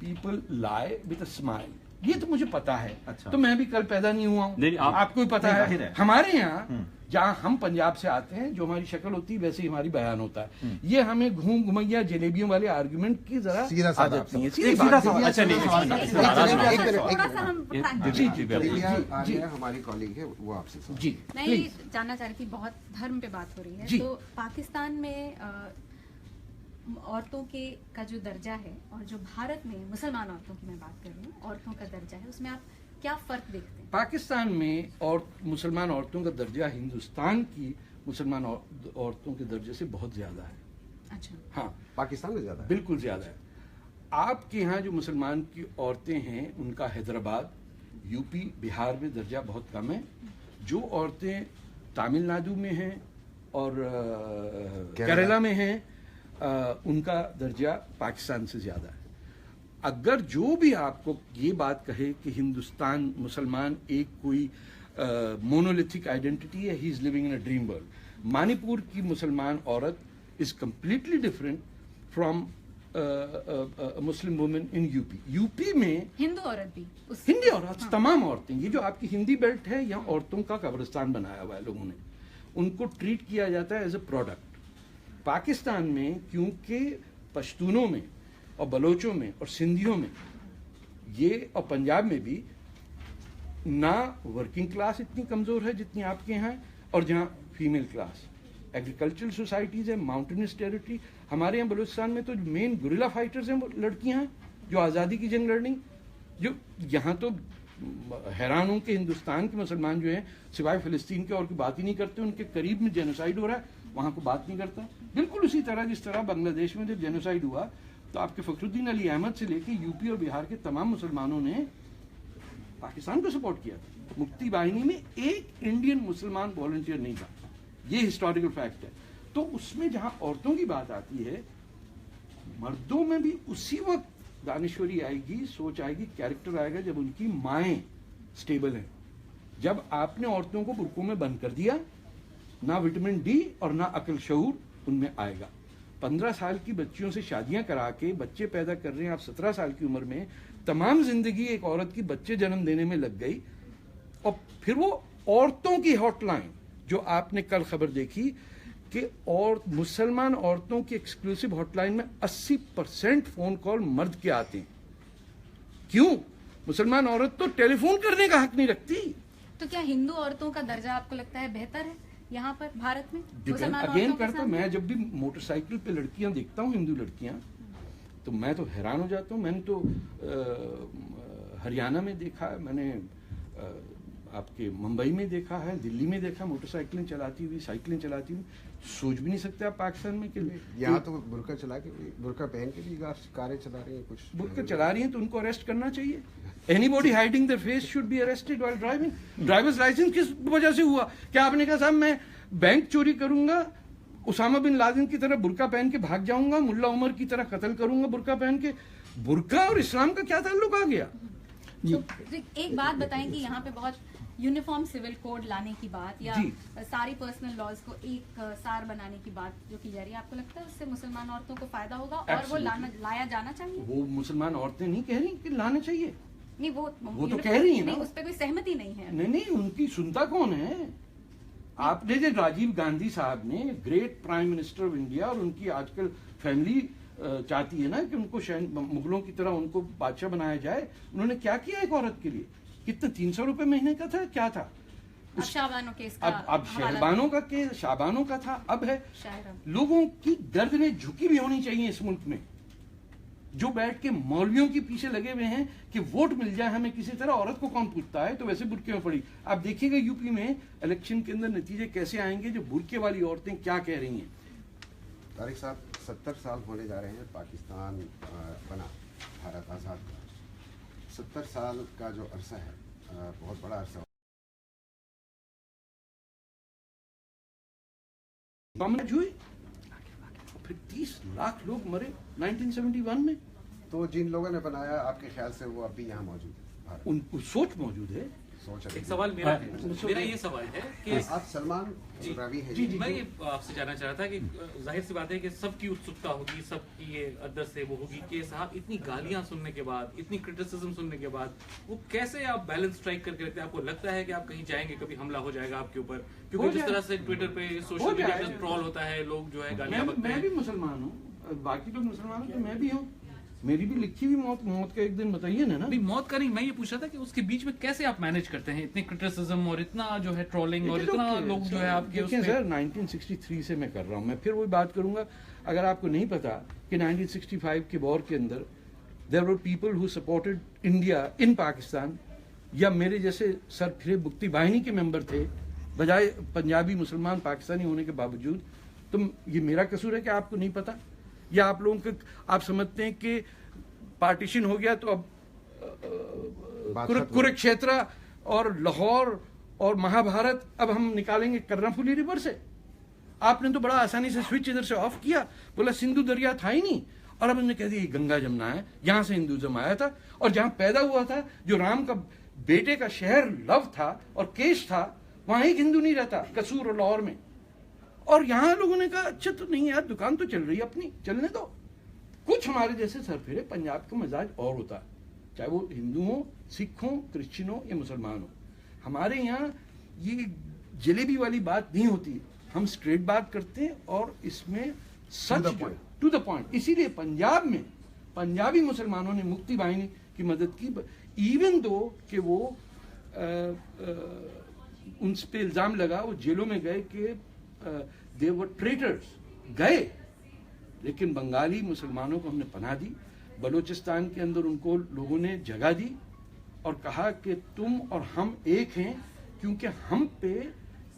people lie with a smile, ये तो मुझे पता है। अच्छा। तो मैं भी कल पैदा नहीं हुआ हूँ, आपको भी पता है। हमारे यहाँ जहाँ हम पंजाब से आते हैं, जो हमारी शक्ल होती है वैसे ही हमारी बयान होता है। ये हमें घूम घुमैया जलेबियों वाले आर्गुमेंट की जरा आदत नहीं है। जी हमारी कॉलीग है, वो आपसे जी मैं ये जानना चाह रही थी, बहुत धर्म पे बात हो रही है, तो पाकिस्तान में औरतों के का जो दर्जा है और जो भारत में मुसलमान औरतों की मैं बात कर रही हूँ, औरतों का दर्जा है, उसमें आप क्या फर्क देखते हैं? पाकिस्तान में और मुसलमान औरतों का दर्जा हिंदुस्तान की मुसलमान औरतों के दर्जे से बहुत ज्यादा है। अच्छा। हाँ, पाकिस्तान में ज्यादा है, बिल्कुल ज्यादा है। आपके यहाँ जो मुसलमान की औरतें हैं उनका हैदराबाद, यूपी, बिहार में दर्जा बहुत कम है। जो औरतें तमिलनाडु में हैं और केरला में हैं, उनका दर्जा पाकिस्तान से ज्यादा है। अगर जो भी आपको ये बात कहे कि हिंदुस्तान मुसलमान एक कोई मोनोलिथिक आइडेंटिटी है, he is living in a dream world. Manipur की मुसलमान औरत is completely different from Muslim women in UP. UP में हिंदू औरत भी, हिंदी औरत, हाँ। तमाम औरतें, ये जो आपकी हिंदी बेल्ट है, यहाँ औरतों का कब्रिस्तान बनाया हुआ है लोगों ने, उनको ट्रीट किया जाता है एज अ प्रोडक्ट। पाकिस्तान में क्योंकि पश्तूनों में और बलोचों में और सिंधियों में ये, और पंजाब में भी, ना वर्किंग क्लास इतनी कमजोर है जितनी आपके यहाँ है, और जहाँ फीमेल क्लास, एग्रीकल्चरल सोसाइटीज है, माउंटेनस टेरिटरी। हमारे यहाँ बलूचिस्तान में तो मेन गुरिल्ला फाइटर्स हैं वो लड़कियां हैं, जो आज़ादी की जंग लड़नी। जो यहाँ तो हैरान हूं कि हिंदुस्तान के मुसलमान जो हैं सिवाय फिलिस्तीन के और की बात ही नहीं करते। उनके करीब में जेनोसाइड हो रहा है, वहां को बात नहीं करता। बिल्कुल उसी तरह जिस तरह बांग्लादेश में जब जेनोसाइड हुआ तो आपके फखरुद्दीन अली अहमद से लेके यूपी और बिहार के तमाम मुसलमानों ने पाकिस्तान को सपोर्ट किया था। मुक्ति वाहिनी में एक इंडियन मुसलमान वॉलंटियर नहीं था, ये हिस्टोरिकल फैक्ट है। तो उसमें जहां औरतों की बात आती है, मर्दों में भी उसी वक्त दानिश्वरी आएगी, सोच आएगी, कैरेक्टर आएगा जब उनकी माएं स्टेबल हैं। जब आपने औरतों को बुर्कों में बंद कर दिया, ना विटामिन डी और ना अकल शऊर उनमें आएगा। 15 साल की बच्चियों से शादियां करा के बच्चे पैदा कर रहे हैं आप 17 साल की उम्र में। तमाम जिंदगी एक औरत की बच्चे जन्म देने में लग गई, और फिर वो औरतों की हॉटलाइन जो आपने कल खबर देखी कि और मुसलमान औरतों की एक्सक्लूसिव हॉटलाइन में 80% फोन कॉल मर्द के आते हैं। क्यों? मुसलमान औरत तो टेलीफोन करने का हक नहीं रखती। तो क्या हिंदू औरतों का दर्जा आपको लगता है बेहतर है यहाँ पर भारत में? अगेन करता, मैं जब भी मोटरसाइकिल पे लड़कियां देखता हूँ, हिंदू लड़कियां, तो मैं तो हैरान हो जाता हूँ। मैंने तो हरियाणा में देखा है, मैंने आपके मुंबई में देखा है, दिल्ली में देखा, मोटरसाइकिलें चलाती हुई, साइकिलें चलाती हुई। सोच भी नहीं सकते आप पाकिस्तान में कि यहाँ तो बुर्का चला के, बुर्का पहन के भी कारें चला रही हैं, कुछ बुर्का चला रही हैं तो उनको अरेस्ट करना चाहिए। Anybody hiding their face should be arrested while driving. Driver's licence किस वजह से हुआ? क्या आपने कहा साहब मैं बैंक चोरी करूंगा, उसामा बिन लादेन की तरह बुर्का पहन के भाग जाऊंगा, मुल्ला उमर की तरह कत्ल करूंगा बुर्का पहन के? बुर्का और इस्लाम का क्या ताल्लुक आ गया? तो एक बात बताएं कि यहाँ पे बहुत यूनिफॉर्म सिविल कोड लाने की बात या सारी पर्सनल लॉज को एक सार बनाने की बात जो की जा रही है, आपको लगता है उससे मुसलमान औरतों को फायदा होगा और वो लाया जाना चाहिए? वो मुसलमान औरतें नहीं कह रही कि लाना चाहिए, नहीं वो तो कह रही है ना, उस पर कोई सहमति नहीं है। नहीं, उनकी सुनता कौन है? आपने जो राजीव गांधी साहब ने, great prime minister of India, और उनकी आजकल फैमिली चाहती है ना कि उनको मुगलों की तरह उनको बादशाह बनाया जाए। उन्होंने क्या किया एक औरत के लिए? कितना 300 रुपए महीने का था, क्या था? अब शाबानो केस का, अब शहबानों का केस, शाबानों का था, अब है। लोगों की गर्दनें झुकी भी होनी चाहिए इस मुल्क में, जो बैठ के मौलवियों के पीछे लगे हुए हैं कि वोट मिल जाए हमें किसी तरह। औरत को कौन पूछता है? तो वैसे बुर्के में पड़ी। आप देखिएगा यूपी में इलेक्शन के अंदर नतीजे कैसे आएंगे, जो बुर्के वाली औरतें क्या कह रही हैं। तारिक साहब, 70 साल होने जा रहे हैं पाकिस्तान बना, भारत आज़ाद का। 70 साल का जो अरसा है, बहुत बड़ा अरसा बॉम्ब हुई, फिर 30 लाख लोग मरे 1971 में। तो जिन लोगों ने बनाया, आपके ख्याल से वो अब भी यहाँ मौजूद है भारत? उनको सोच मौजूद है। सोच एक सवाल मेरा ये सवाल है कि आप सलमान रावी हैं। जी मैं ये आपसे जानना चाह रहा था कि जाहिर सी बात है कि सबकी उत्सुकता होगी, सबकी ये अंदर से वो होगी कि साहब इतनी गालियां सुनने के बाद, इतनी क्रिटिसिज्म सुनने के बाद वो कैसे आप बैलेंस स्ट्राइक करके रखते हैं? आपको लगता है कि आप कहीं जाएंगे कभी हमला हो जाएगा आपके ऊपर? क्योंकि जिस तरह से ट्विटर पे, सोशल मीडिया पे ट्रोल होता है, लोग जो है गालियां बकते हैं। मैं भी मुसलमान हूँ, बाकी लोग मुसलमान हैं तो मैं भी हूँ। मेरी भी लिखी हुई मौत का एक दिन बताइए ना। नहीं, मौत का नहीं, मैं ये पूछ रहा था कि उसके बीच में कैसे आप मैनेज करते हैं इतनी क्रिटिसिज्म और इतना जो है ट्रोलिंग और इतना लोग जो है आपके देखिए सर, 1963 से मैं कर रहा हूँ। मैं फिर वही बात करूंगा, अगर आपको नहीं पता कि 1965 के वॉर के अंदर there were people who supported India in Pakistan, या मेरे जैसे सर फिरे मुक्ति वाहिनी के मेंबर थे बजाय पंजाबी मुसलमान पाकिस्तानी होने के बावजूद। तो ये मेरा कसूर है कि आपको नहीं पता, या आप लोगों के आप समझते हैं कि पार्टीशन हो गया तो अब कुरुक्षेत्र और लाहौर और महाभारत अब हम निकालेंगे कर्णफुली रिवर से। आपने तो बड़ा आसानी से स्विच इधर से ऑफ किया, बोला सिंधु दरिया था ही नहीं, और अब हमने कह दिया गंगा जमुना है, यहां से हिंदुइज्म आया था। और जहां पैदा हुआ था, जो राम का बेटे का शहर लव था और केश था, वहां एक हिंदू नहीं रहता, कसूर और लाहौर में। और यहां लोगों ने कहा अच्छा तो नहीं यार, दुकान तो चल रही है अपनी, चलने दो। कुछ हमारे जैसे सरफिरे पंजाब का मिजाज और होता है, चाहे वो हिंदू हो, सिख हो, क्रिश्चियन हो या मुसलमान हो। हमारे यहाँ ये जलेबी वाली बात नहीं होती, हम स्ट्रेट बात करते हैं और इसमें सच टू द पॉइंट। इसीलिए पंजाब में पंजाबी मुसलमानों ने मुक्ति वाहिनी की मदद की, इवन दो कि वो उन पे इल्जाम लगा, वो जेलों में गए कि दे वर ट्रेटर्स, गए, लेकिन बंगाली मुसलमानों को हमने पनाह दी। बलूचिस्तान के अंदर उनको लोगों ने जगह दी और कहा कि तुम और हम एक हैं, क्योंकि हम पे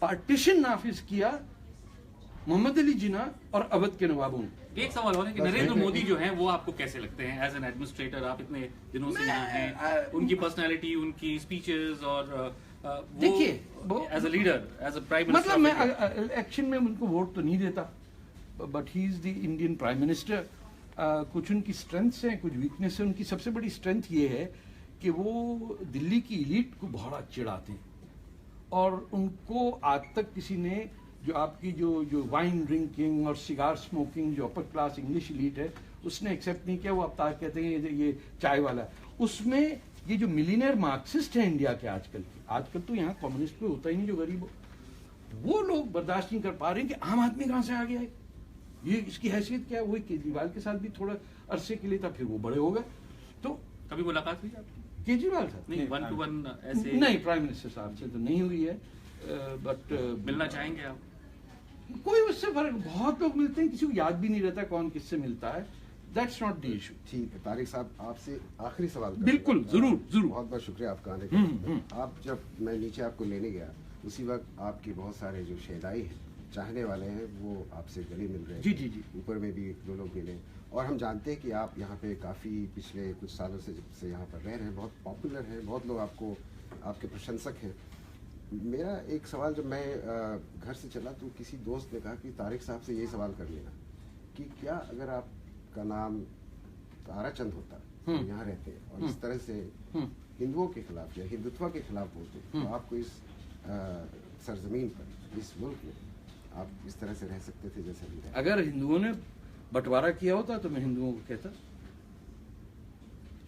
पार्टीशन नाफिज किया मोहम्मद अली जिन्ना और अवध के नवाबों ने। एक सवाल और है कि नरेंद्र मोदी जो हैं वो आपको कैसे लगते हैं एज एन एडमिनिस्ट्रेटर? आप इतने दिनों से यहाँ हैं, उनकी पर्सनालिटी, उनकी स्पीचेस और देखिए as a leader, as a prime minister, मतलब मैं इलेक्शन में उनको वोट तो नहीं देता, but he is the Indian prime minister. कुछ उनकी स्ट्रेंथ्स हैं, कुछ वीकनेस है। उनकी सबसे बड़ी स्ट्रेंथ ये है कि वो दिल्ली की इलीट को बहुत चिढ़ाते हैं, और उनको आज तक किसी ने जो आपकी जो वाइन ड्रिंकिंग और सिगार स्मोकिंग जो अपर क्लास इंग्लिश इलीट है उसने एक्सेप्ट नहीं किया। वो अब तक कहते हैं ये चाय वाला। उसमें ये जो मिलीनियर मार्क्सिस्ट है इंडिया के आजकल तो यहाँ कम्युनिस्ट पे होता ही नहीं जो गरीब हो, वो लोग बर्दाश्त नहीं कर पा रहे हैं कि आम आदमी कहां से आ गया है, ये इसकी हैसियत क्या है। वही केजरीवाल के साथ भी थोड़ा अरसे के लिए था, फिर वो बड़े हो गए। तो कभी मुलाकात हुई आपकी केजरीवाल साहब? नहीं, 1 to 1 ऐसे नहीं, प्राइम मिनिस्टर साहब से तो नहीं हुई है, बट मिलना चाहेंगे आप? कोई उससे फर्क, बहुत लोग मिलते हैं, किसी को याद भी नहीं रहता कौन किससे मिलता है। That's not the issue. ठीक है तारिक साहब, आपसे आखिरी सवाल बिल्कुल, जरूर जरूर। बहुत बहुत शुक्रिया आपका आने का। आप जब मैं नीचे आपको लेने गया उसी वक्त आपके बहुत सारे जो शहदाई हैं, चाहने वाले हैं, वो आपसे गले मिल रहे हैं। जी जी जी। ऊपर में भी 2 लोग मिले, और हम जानते हैं कि आप यहाँ पे काफ़ी पिछले कुछ सालों से जब से यहाँ पर रह रहे हैं, बहुत पॉपुलर हैं, बहुत लोग आपके प्रशंसक हैं। मेरा एक सवाल, जब मैं घर से चला तो किसी दोस्त ने कहा कि तारिक साहब से यही सवाल कर लेना कि क्या अगर आपका नाम ताराचंद होता, तो यहाँ रहते और इस तरह से हिंदुओं के खिलाफ या हिंदुत्व के खिलाफ बोलते, तो आपको इस सरजमीन पर, इस मुल्क में आप इस तरह से रह सकते थे जैसे भी रहे? अगर हिंदुओं ने बंटवारा किया होता तो मैं हिंदुओं को कहता।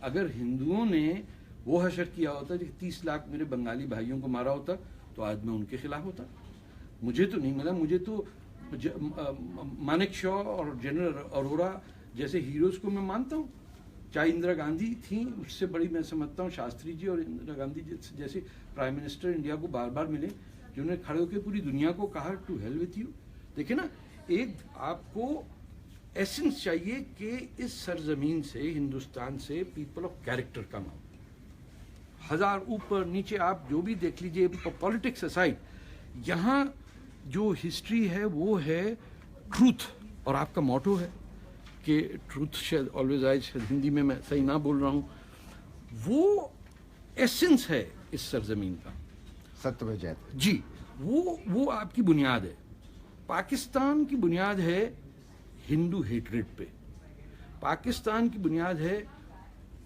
अगर हिंदुओं ने वो हशर किया होता कि 30 लाख मेरे बंगाली भाइयों को मारा होता, तो आज मैं उनके खिलाफ होता। मुझे तो नहीं मिला। मुझे तो मानेक शॉ और जनरल अरोरा जैसे हीरोज को मैं मानता हूँ। चाहे इंदिरा गांधी थी, उससे बड़ी मैं समझता हूँ शास्त्री जी और इंदिरा गांधी जैसे प्राइम मिनिस्टर इंडिया को बार बार मिले, जिन्होंने खड़े होकर पूरी दुनिया को कहा टू हेल विथ यू। देखिए ना, एक आपको एसेंस चाहिए कि इस सरजमीन से, हिंदुस्तान से पीपल ऑफ कैरेक्टर कम हो। हजार ऊपर नीचे आप जो भी देख लीजिए, पॉलिटिक्स असाइड, यहाँ जो हिस्ट्री है वो है ट्रूथ, और आपका मोटो है कि ट्रूथ शायद ऑलवेज आए, शायद हिंदी में मैं सही ना बोल रहा हूँ, वो एसेंस है इस सरजमीन का। सत्य में जयते। जी, वो आपकी बुनियाद है। पाकिस्तान की बुनियाद है हिंदू हेट्रेड पे, पाकिस्तान की बुनियाद है,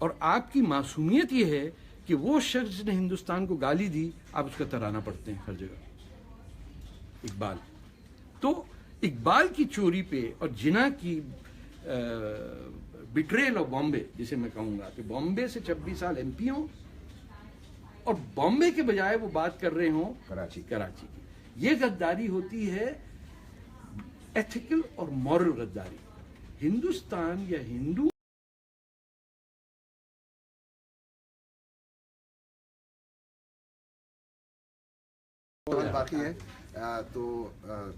और आपकी मासूमियत ये है कि वो शख्स जिसने हिंदुस्तान को गाली दी आप उसका तराना पढ़ते हैं हर जगह। इकबाल, तो इकबाल की चोरी पे और जिना की बिट्रेल ऑफ बॉम्बे, जिसे मैं कहूंगा कि बॉम्बे से 26 साल एमपी हों और बॉम्बे के बजाय वो बात कर रहे हों कराची की, ये गद्दारी होती है, एथिकल और मॉरल गद्दारी। हिंदुस्तान या हिंदू बाकी है, तो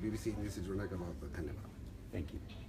बीबीसी हिंदी से जुड़ने का बहुत बहुत धन्यवाद। Thank you.